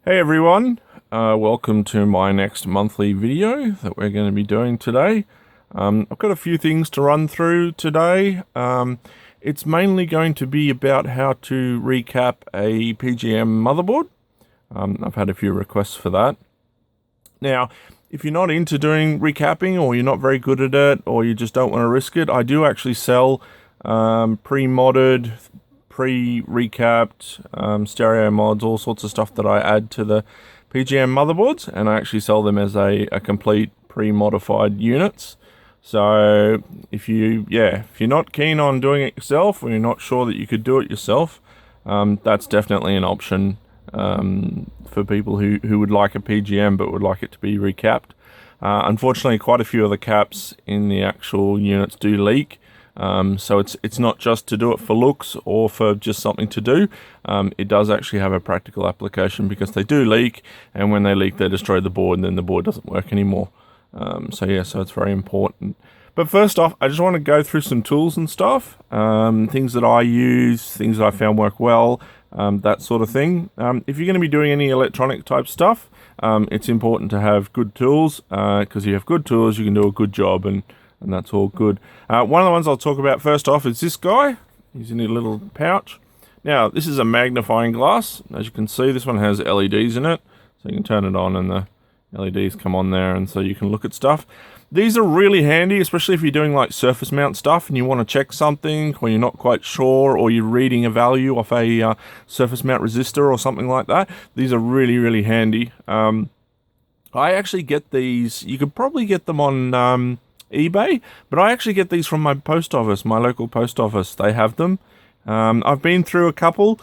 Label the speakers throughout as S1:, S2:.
S1: Hey everyone, welcome to my next monthly video that we're going to be doing today. I've got a few things to run through today. It's mainly going to be about how to recap a PGM motherboard. I've had a few requests for that. Now, if you're not into doing recapping, or you're not very good at it, or you just don't want to risk it, I do actually sell pre-modded, pre-recapped stereo mods, all sorts of stuff that I add to the PGM motherboards, and I actually sell them as a complete pre-modified units. So if you're not keen on doing it yourself, or you're not sure that you could do it yourself, that's definitely an option for people who would like a PGM but would like it to be recapped. Unfortunately, quite a few of the caps in the actual units do leak. So it's not just to do it for looks or for just something to do. It does actually have a practical application because they do leak, and when they leak they destroy the board, and then the board doesn't work anymore. So it's very important. But first off, I just want to go through some tools and stuff, things that I use, things that I found work well, that sort of thing. If you're going to be doing any electronic type stuff, it's important to have good tools, because if you have good tools you can do a good job, and that's all good. One of the ones I'll talk about first off is this guy. He's in a little pouch. Now, this is a magnifying glass. As you can see, this one has LEDs in it, so you can turn it on and the LEDs come on there, and so you can look at stuff. These are really handy, especially if you're doing like surface mount stuff and you want to check something, or you're not quite sure, or you're reading a value off a surface mount resistor or something like that. These are really, really handy. I actually get these. You could probably get them on eBay, but I actually get these from my post office, my local post office. They have them. I've been through a couple.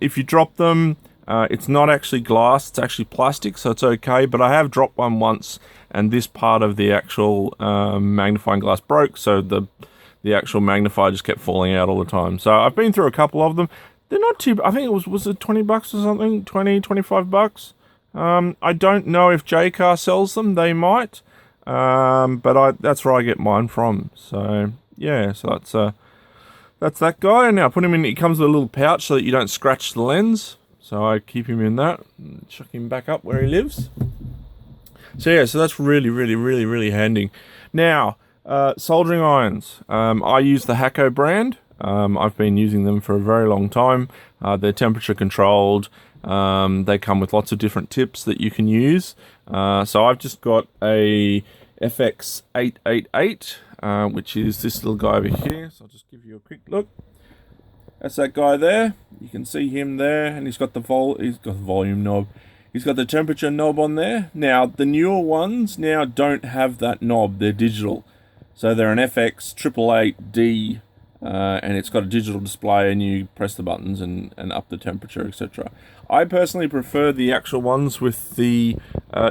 S1: If you drop them, it's not actually glass, it's actually plastic, so it's okay, but I have dropped one once, and this part of the actual magnifying glass broke, so the actual magnifier just kept falling out all the time. So I've been through a couple of them. They're not too, I think it was it 20 bucks or something, 20, 25 bucks. I don't know if JCar sells them, they might. But that's where I get mine from. So yeah, so that's that guy. Now put him in. He comes with a little pouch so that you don't scratch the lens. So I keep him in that. And chuck him back up where he lives. So yeah, so that's really, really, really, really handy. Now, soldering irons. I use the Hakko brand. I've been using them for a very long time. They're temperature controlled. They come with lots of different tips that you can use. So I've just got a FX888, which is this little guy over here. So I'll just give you a quick look. That's that guy there. You can see him there, and he's got the volume knob. He's got the temperature knob on there. Now the newer ones now don't have that knob. They're digital. So they're an FX888D. And it's got a digital display, and you press the buttons and up the temperature, etc. I personally prefer the actual ones with the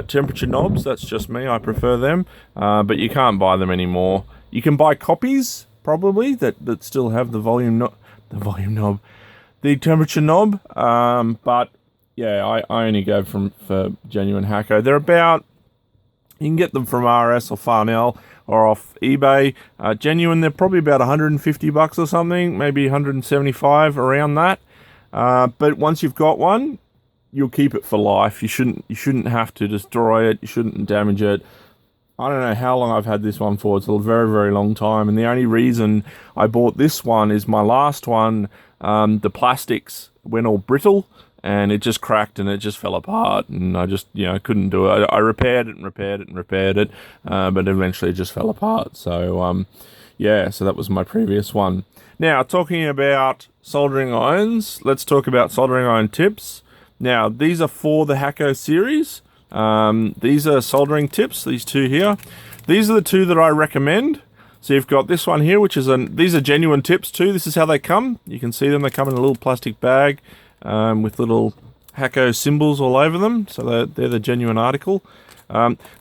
S1: temperature knobs. That's just me. I prefer them, but you can't buy them anymore. You can buy copies probably that still have the temperature knob. But yeah, I only go for genuine Hakko. They're about, you can get them from RS or Farnell or off eBay. Genuine, they're probably about 150 bucks or something, maybe 175, around that. But once you've got one, you'll keep it for life. You shouldn't have to destroy it. You shouldn't damage it. I don't know how long I've had this one for. It's a very, very long time. And the only reason I bought this one is my last one, the plastics went all brittle, and it just cracked and it just fell apart, and I just, couldn't do it. I repaired it, but eventually it just fell apart. So, so that was my previous one. Now, talking about soldering irons, let's talk about soldering iron tips. Now, these are for the Hakko series. These are soldering tips, these two here. These are the two that I recommend. So you've got this one here, which is these are genuine tips too. This is how they come. You can see them. They come in a little plastic bag. With little Hakko symbols all over them, so they're the genuine article.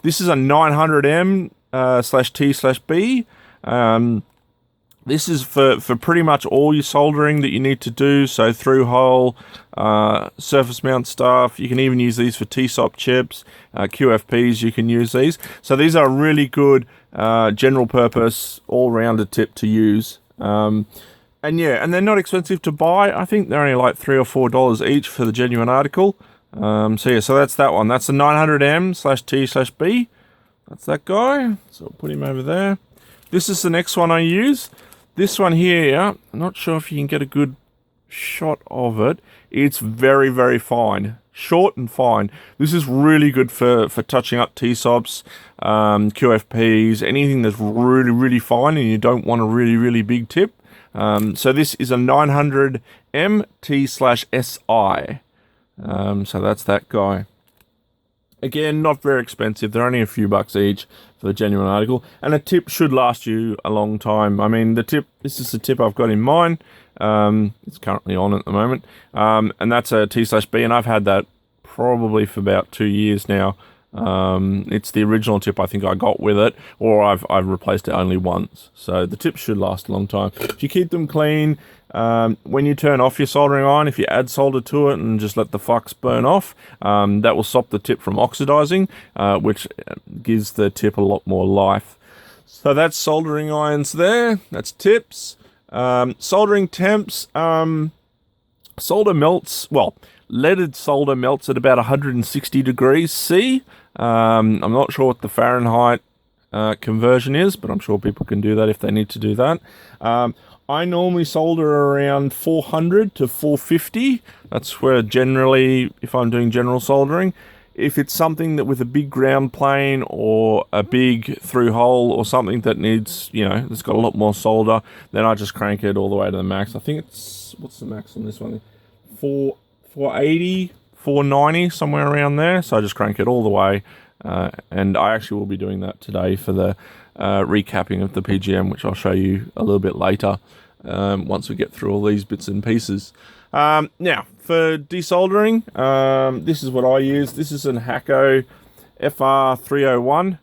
S1: This is a 900M /T/B. This is for pretty much all your soldering that you need to do, so through hole, surface mount stuff. You can even use these for TSOP chips, QFPs, you can use these. So these are a really good general purpose, all-rounded tip to use. And yeah, and they're not expensive to buy. I think they're only like $3 or $4 each for the genuine article. So yeah, so that's that one. That's the 900M/T/B. That's that guy. So I'll put him over there. This is the next one I use. This one here, I'm not sure if you can get a good shot of it. It's very, very fine. Short and fine. This is really good for touching up T-SOPs, QFPs, anything that's really, really fine and you don't want a really, really big tip. So this is a 900M T/SI. So that's that guy. Again, not very expensive. They're only a few bucks each for the genuine article. And a tip should last you a long time. I mean, this is the tip I've got in mine. It's currently on at the moment. And that's a T/B, and I've had that probably for about 2 years now. It's the original tip I think I got with it, or I've replaced it only once. So the tips should last a long time. If you keep them clean, when you turn off your soldering iron, if you add solder to it and just let the flux burn off, that will stop the tip from oxidizing, which gives the tip a lot more life. So that's soldering irons there. That's tips. Soldering temps. Solder melts, well, leaded solder melts at about 160 degrees C. I'm not sure what the Fahrenheit conversion is, but I'm sure people can do that if they need to do that. I normally solder around 400 to 450. That's where generally, if I'm doing general soldering, if it's something that with a big ground plane or a big through hole or something that needs, it's got a lot more solder, then I just crank it all the way to the max. I think it's, what's the max on this one? 480, 490, somewhere around there. So I just crank it all the way. And I actually will be doing that today for the recapping of the PGM, which I'll show you a little bit later once we get through all these bits and pieces. Now, for desoldering, this is what I use. This is an Hakko FR301.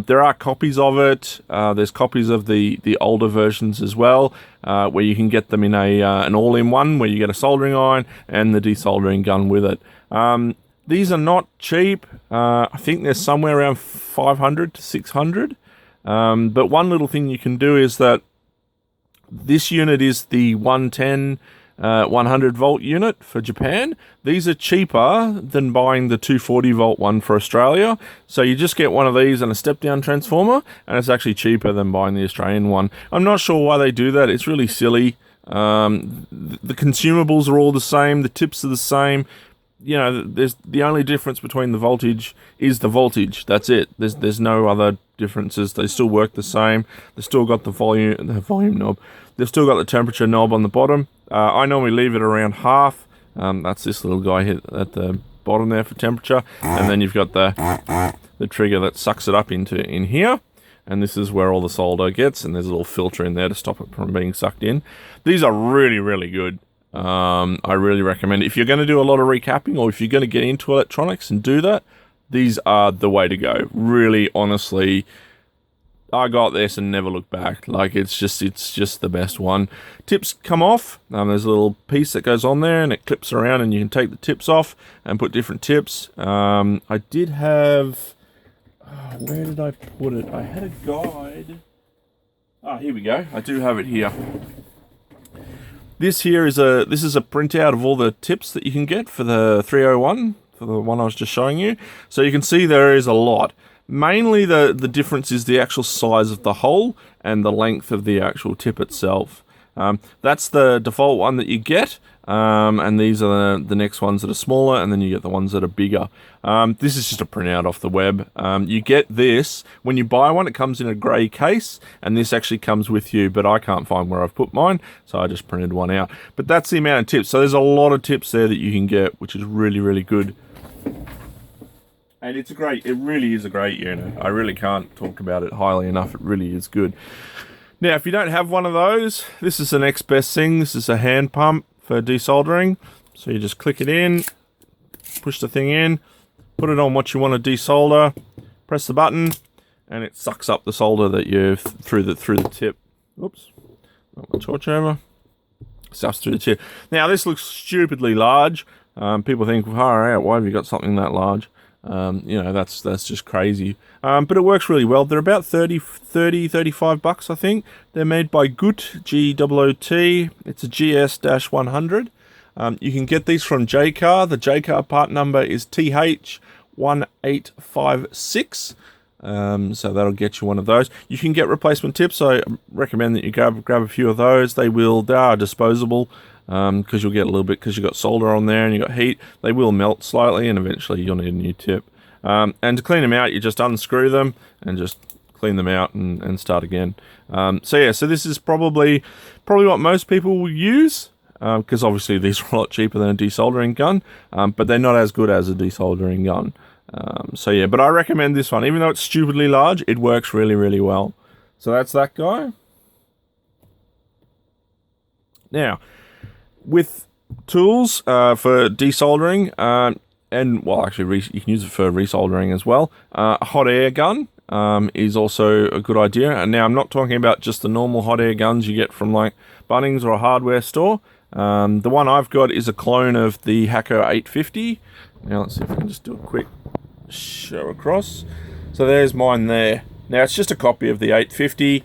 S1: There are copies of it. There's copies of the older versions as well, where you can get them in an all-in-one, where you get a soldering iron and the desoldering gun with it. These are not cheap. I think they're somewhere around 500 to 600. But one little thing you can do is that this unit is the 110 100 volt unit for Japan. These are cheaper than buying the 240 volt one for Australia. So you just get one of these and a step down transformer, and it's actually cheaper than buying the Australian one. I'm not sure why they do that. It's really silly. The consumables are all the same. The tips are the same. There's the only difference between the voltage is the voltage. That's it. There's no other differences. They still work the same. They've still got the volume knob. They've still got the temperature knob on the bottom. I normally leave it around half. That's this little guy here at the bottom there for temperature, and then you've got the trigger that sucks it up in here. And this is where all the solder gets, and there's a little filter in there to stop it from being sucked in. These are really, really good. I really recommend it. If you're going to do a lot of recapping, or if you're going to get into electronics and do that, these are the way to go. Really, honestly, I got this and never looked back. Like, it's just the best one. Tips come off. There's a little piece that goes on there and it clips around, and you can take the tips off and put different tips. I did have, where did I put it? I had a guide. Here we go. I do have it here. This here is a printout of all the tips that you can get for the 301, for the one I was just showing you. So you can see there is a lot. Mainly the difference is the actual size of the hole and the length of the actual tip itself. That's the default one that you get, and these are the next ones that are smaller, and then you get the ones that are bigger. This is just a printout off the web. You get this when you buy one. It comes in a grey case, and this actually comes with you, but I can't find where I've put mine, so I just printed one out. But that's the amount of tips. So there's a lot of tips there that you can get, which is really, really good. And it really is a great unit. I really can't talk about it highly enough. It really is good. Now, if you don't have one of those, this is the next best thing. This is a hand pump for desoldering. So you just click it in, push the thing in, put it on what you want to desolder, press the button, and it sucks up the solder that you've through the tip. Oops, not my torch over. Stuffs through the tip. Now, this looks stupidly large. People think, why have you got something that large? That's just crazy. But it works really well. They're about 35 bucks, I think. They're made by Goot, G-O-O-T. It's a GS-100. You can get these from JCar. The JCar part number is TH1856. So that'll get you one of those. You can get replacement tips. I recommend that you grab a few of those. They are disposable, because you'll get a little bit, because you've got solder on there and you've got heat. They will melt slightly, and eventually you'll need a new tip. And to clean them out, you just unscrew them and just clean them out and start again. So this is probably what most people will use, because obviously these are a lot cheaper than a desoldering gun, but they're not as good as a desoldering gun. But I recommend this one. Even though it's stupidly large, it works really, really well. So that's that guy. Now, with tools for desoldering, you can use it for resoldering as well. A hot air gun is also a good idea. And now I'm not talking about just the normal hot air guns you get from like Bunnings or a hardware store. The one I've got is a clone of the Hakko 850. Now let's see if I can just do a quick show across. So there's mine there. Now it's just a copy of the 850.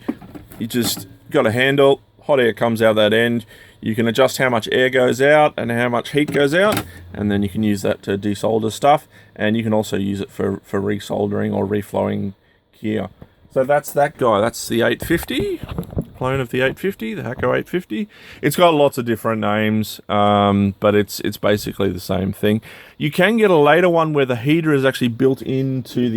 S1: You just got a handle, hot air comes out that end. You can adjust how much air goes out and how much heat goes out, and then you can use that to desolder stuff, and you can also use it for resoldering or reflowing gear. So that's that guy. That's the 850, clone of the 850, the Hakko 850. It's got lots of different names, but it's basically the same thing. You can get a later one where the heater is actually built into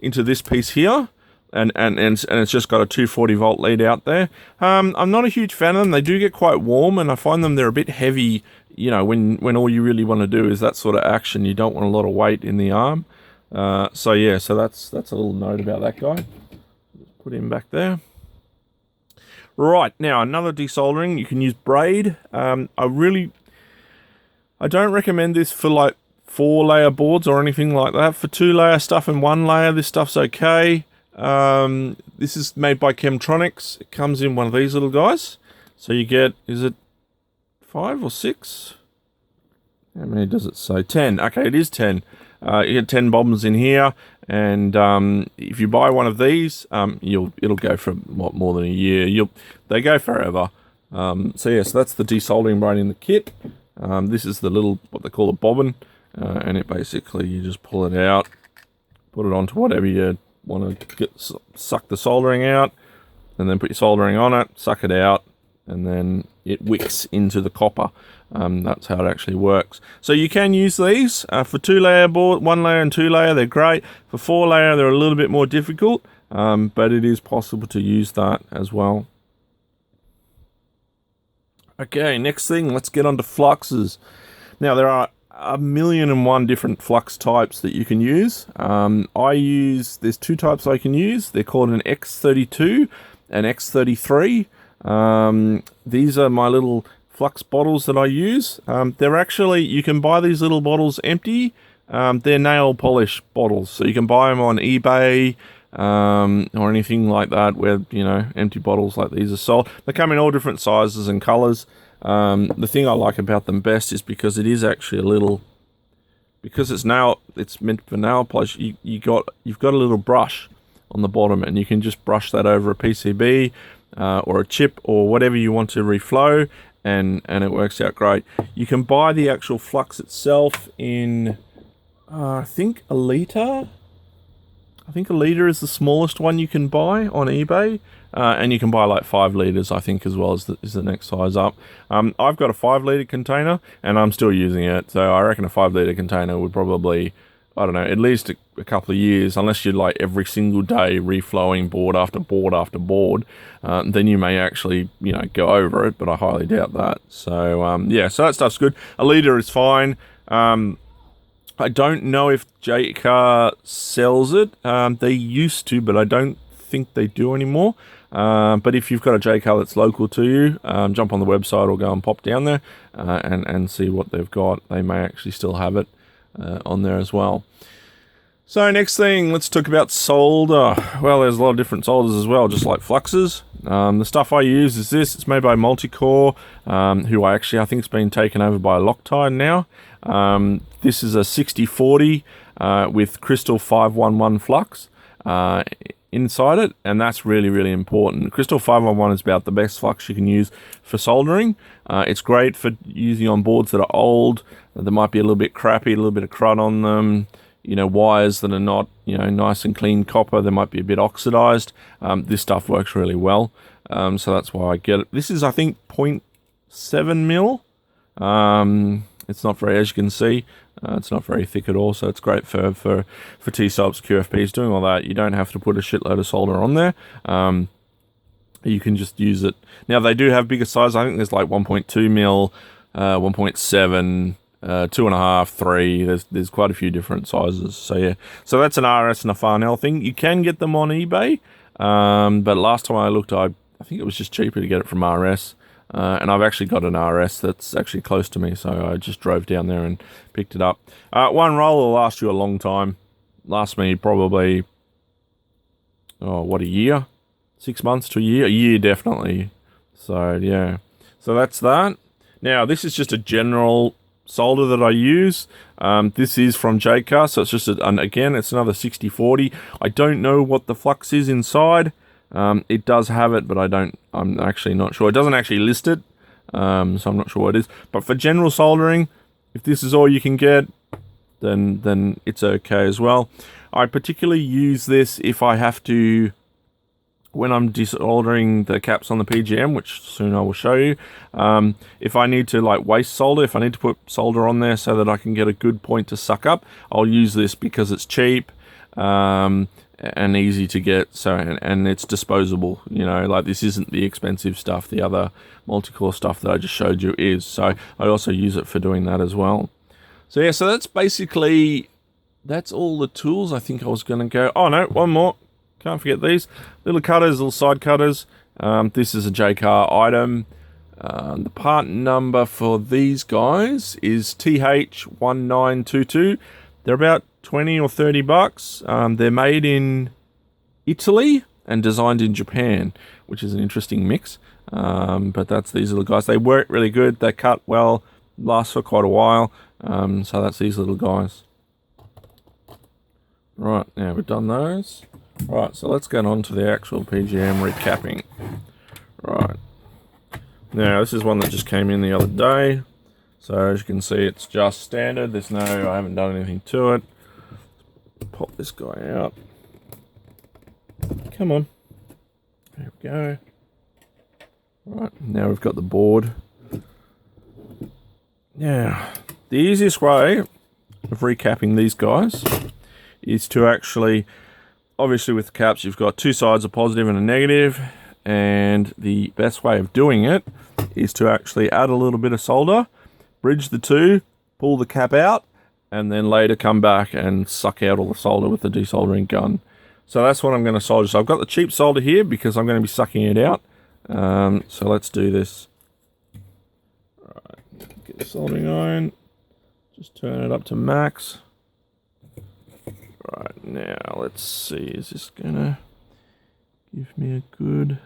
S1: this piece here. And it's just got a 240 volt lead out there. I'm not a huge fan of them. They do get quite warm, and I find they're a bit heavy, when all you really want to do is that sort of action. You don't want a lot of weight in the arm. So that's a little note about that guy. Just put him back there. Right, now another desoldering. You can use Braid. I don't recommend this for like 4-layer boards or anything like that. For 2-layer stuff and 1-layer, this stuff's okay. This is made by Chemtronics. It comes in one of these little guys. So you get, is it 5 or 6? How many does it say? 10. Okay, it is 10. You get 10 bombs in here, and if you buy one of these, it'll go for more than a year. They go forever. So that's the desoldering braid in the kit. This is the little, what they call a bobbin, and it basically, you just pull it out, put it onto whatever you want to suck the soldering out, and then put your soldering on it, suck it out, and then it wicks into the copper. That's how it actually works. So you can use these for 2-layer board, 1-layer and 2-layer. They're great. For 4-layer, they're a little bit more difficult, but it is possible to use that as well. Okay, next thing, let's get on to fluxes. Now there are 1,000,001 different flux types that you can use. There's 2 types I can use. They're called an X32 and X33. These are my little flux bottles that I use. They're actually, you can buy these little bottles empty. They're nail polish bottles, so you can buy them on eBay or anything like that, where empty bottles like these are sold. They come in all different sizes and colors. The thing I like about them best is because it is actually it's meant for nail polish. You've got a little brush on the bottom, and you can just brush that over a PCB or a chip or whatever you want to reflow, and it works out great. You can buy the actual flux itself in I think a litre. I think a litre is the smallest one you can buy on eBay, and you can buy like 5 litres, I think, as well as the next size up. I've got a 5-litre container, and I'm still using it, so I reckon a 5-litre container would probably, I don't know, at least a couple of years, unless you're like every single day reflowing board after board after board, then you may actually, go over it, but I highly doubt that. So, so that stuff's good. A litre is fine. I don't know if JCar sells it. They used to, but I don't think they do anymore. But if you've got a JCar that's local to you, jump on the website or go and pop down there and see what they've got. They may actually still have it on there as well. So next thing, let's talk about solder. Well, there's a lot of different solders as well, just like fluxes. The stuff I use is this. It's made by Multicore, who I think it's been taken over by Loctite now. This is a 6040 with Crystal 511 flux. inside it, and that's really, really important. Crystal 511 is about the best flux you can use for soldering. It's great for using on boards that are old, that might be a little bit crappy, a little bit of crud on them, you know, wires that are not, you know, nice and clean copper, they might be a bit oxidized. This stuff works really well, so that's why I get it. This is, I think, 0.7 mil. It's not very, as you can see, it's not very thick at all, so it's great for T-subs, QFPs, doing all that. You don't have to put a shitload of solder on there. You can just use it. Now, they do have bigger size. I think there's like 1.2 mil, 1.7, 2.5, 3. There's quite a few different sizes. So yeah, so that's an RS and a Farnell thing. You can get them on eBay, but last time I looked, I think it was just cheaper to get it from RS. And I've actually got an RS that's actually close to me, so I just drove down there and picked it up. One roll will last you a long time. Last me probably, what, a year? 6 months to a year? A year, definitely. So, yeah. So that's that. Now, this is just a general solder that I use. This is from JCar, so it's just, again, it's another 6040. I don't know what the flux is inside. It does have it, but I'm actually not sure. It doesn't actually list it, so I'm not sure what it is. But for general soldering, if this is all you can get, then it's okay as well. I particularly use this if I have to, when I'm desoldering the caps on the PGM, which soon I will show you. If I need to like waste solder, if I need to put solder on there so that I can get a good point to suck up, I'll use this because it's cheap. And easy to get, so and it's disposable, you know, like this isn't the expensive stuff, the other multi-core stuff that I just showed you is, so I also use it for doing that as well. So yeah, so that's basically, that's all the tools. I think I was going to go, oh no, one more, can't forget these, little cutters, little side cutters. This is a JCar item. The part number for these guys is TH1922. They're about 20 or 30 bucks. They're made in Italy and designed in Japan, which is an interesting mix. But that's these little guys. They work really good. They cut well, last for quite a while. So that's these little guys. Right, now we've done those. Right, so let's get on to the actual PGM recapping. Right. Now, this is one that just came in the other day. So as you can see, it's just standard. There's no, I haven't done anything to it. Pop this guy out. Come on. There we go. Right, now we've got the board. Now, the easiest way of recapping these guys is to actually, obviously with the caps, you've got two sides, a positive and a negative. And the best way of doing it is to actually add a little bit of solder, bridge the two, pull the cap out, and then later come back and suck out all the solder with the desoldering gun. So that's what I'm going to solder. So I've got the cheap solder here because I'm going to be sucking it out. So let's do this. Alright, get the soldering iron. Just turn it up to max. Right, now let's see. Is this going to give me a good...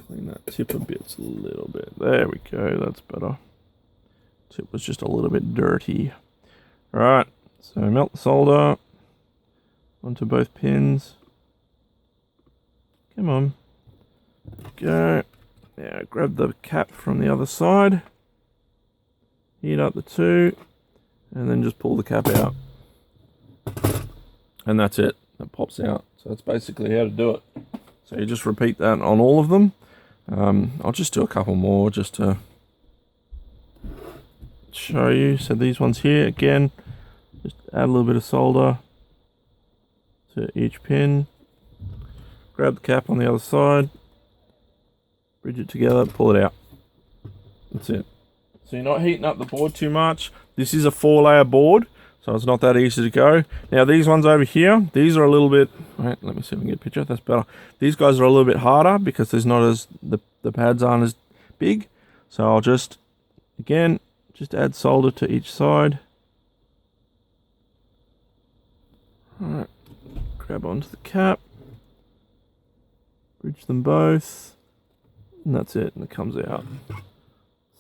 S1: Clean that tip a bit, a little bit. There we go, that's better. Tip was just a little bit dirty. Alright, so melt the solder onto both pins. Come on. Go. Now grab the cap from the other side. Heat up the two. And then just pull the cap out. And that's it. That pops out. So that's basically how to do it. So you just repeat that on all of them. I'll just do a couple more just to show you. So these ones here, again, just add a little bit of solder to each pin. Grab the cap on the other side, bridge it together, pull it out. That's it. So you're not heating up the board too much. This is a 4-layer board, so it's not that easy to go. Now these ones over here, these are a little bit, wait, let me see if I can get a picture, that's better. These guys are a little bit harder because there's not as, the pads aren't as big. So I'll just, again, just add solder to each side. Alright, grab onto the cap, bridge them both, and that's it, and it comes out.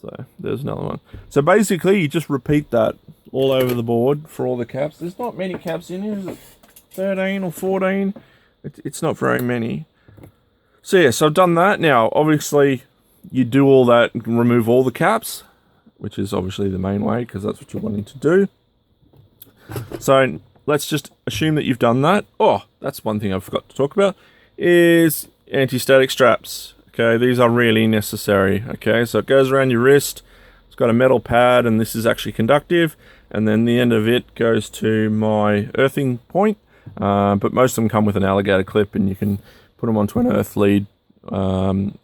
S1: So there's another one. So basically you just repeat that all over the board for all the caps. There's not many caps in here, is it? 13 or 14? It's not very many. So yeah, so I've done that. Now obviously you do all that, remove all the caps, which is obviously the main way because that's what you're wanting to do. So let's just assume that you've done that. Oh, that's one thing I forgot to talk about, is anti-static straps. Okay, these are really necessary. Okay, so it goes around your wrist. It's got a metal pad, and this is actually conductive. And then the end of it goes to my earthing point. But most of them come with an alligator clip, and you can put them onto an earth lead.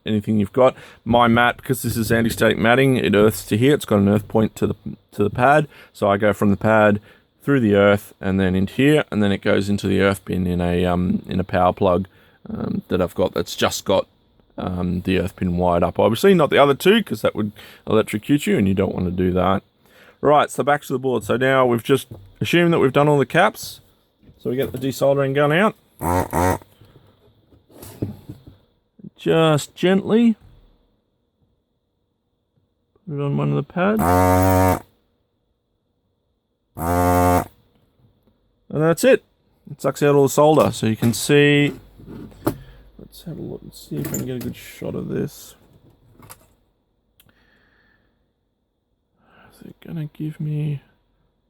S1: Anything you've got. My mat, because this is anti-static matting, it earths to here. It's got an earth point to the pad. So I go from the pad through the earth and then into here, and then it goes into the earth bin in a power plug that I've got. That's just got the earth pin wired up, obviously not the other two, because that would electrocute you and you don't want to do that. Right, so back to the board. So now we've just assumed that we've done all the caps, so we get the desoldering gun out, just gently put it on one of the pads, and that's it. It sucks out all the solder. So you can see, let's have a look and see if I can get a good shot of this. Is it gonna give me,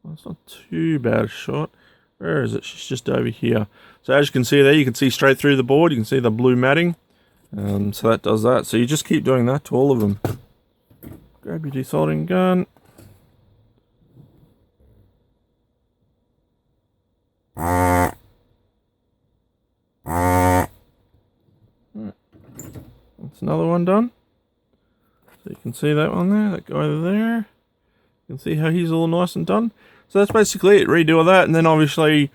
S1: well, it's not too bad a shot. Where is it? She's just over here. So as you can see there, you can see straight through the board. You can see the blue matting. So that does that. So you just keep doing that to all of them. Grab your desoldering gun. That's another one done. So you can see that one there, that guy there. You can see how he's all nice and done. So that's basically it. Redo all that, and then obviously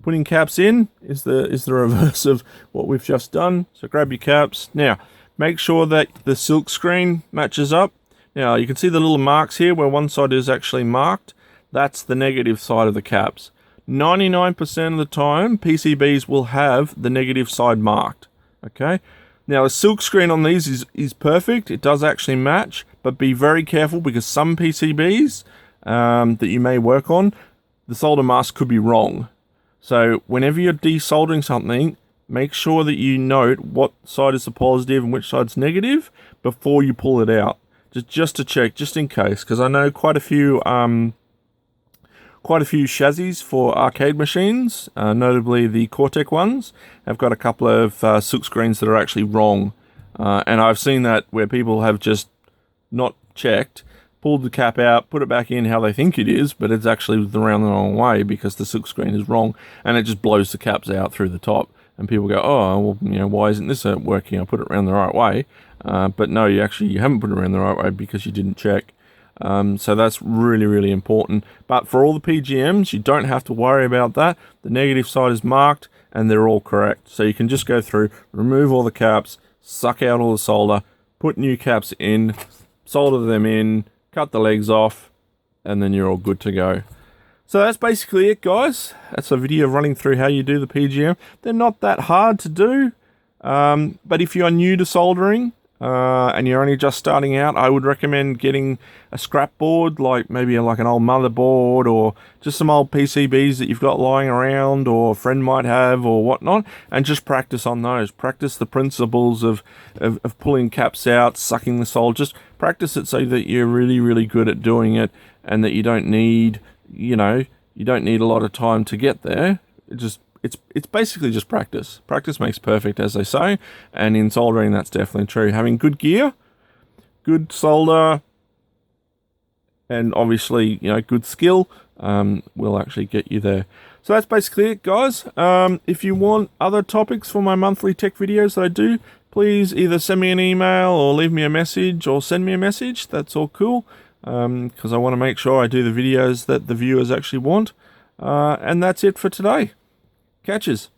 S1: putting caps in is the reverse of what we've just done. So grab your caps. Now, make sure that the silk screen matches up. Now, you can see the little marks here where one side is actually marked. That's the negative side of the caps. 99% of the time, PCBs will have the negative side marked. Okay? Now, the silk screen on these is perfect. It does actually match, but be very careful because some PCBs that you may work on, the solder mask could be wrong. So whenever you're desoldering something, make sure that you note what side is the positive and which side's negative before you pull it out. Just to check, just in case, because I know quite a few chassis for arcade machines, notably the Cortec ones, have got a couple of silk screens that are actually wrong. And I've seen that where people have just not checked, pulled the cap out, put it back in how they think it is, but it's actually around the wrong way because the silk screen is wrong, and it just blows the caps out through the top. And people go, oh, well, you know, why isn't this working? I put it around the right way. But no, you haven't put it around the right way because you didn't check. So that's really, really important. But for all the PGMs, you don't have to worry about that. The negative side is marked and they're all correct. So you can just go through, remove all the caps, suck out all the solder, put new caps in, solder them in, cut the legs off, and then you're all good to go. So that's basically it, guys. That's a video running through how you do the PGM. They're not that hard to do, but if you are new to soldering and you're only just starting out, I would recommend getting a scrap board, like maybe like an old motherboard or just some old PCBs that you've got lying around or a friend might have or whatnot, and just practice on those. Practice the principles of pulling caps out, sucking the solder. Just practice it so that you're really, really good at doing it, and that you don't need, you don't need a lot of time to get there. It's basically just practice. Practice makes perfect, as they say, and in soldering that's definitely true. Having good gear, good solder, and obviously, good skill will actually get you there. So that's basically it, guys. If you want other topics for my monthly tech videos that I do, please either send me an email or leave me a message or send me a message. That's all cool, because I want to make sure I do the videos that the viewers actually want. And that's it for today. Catches.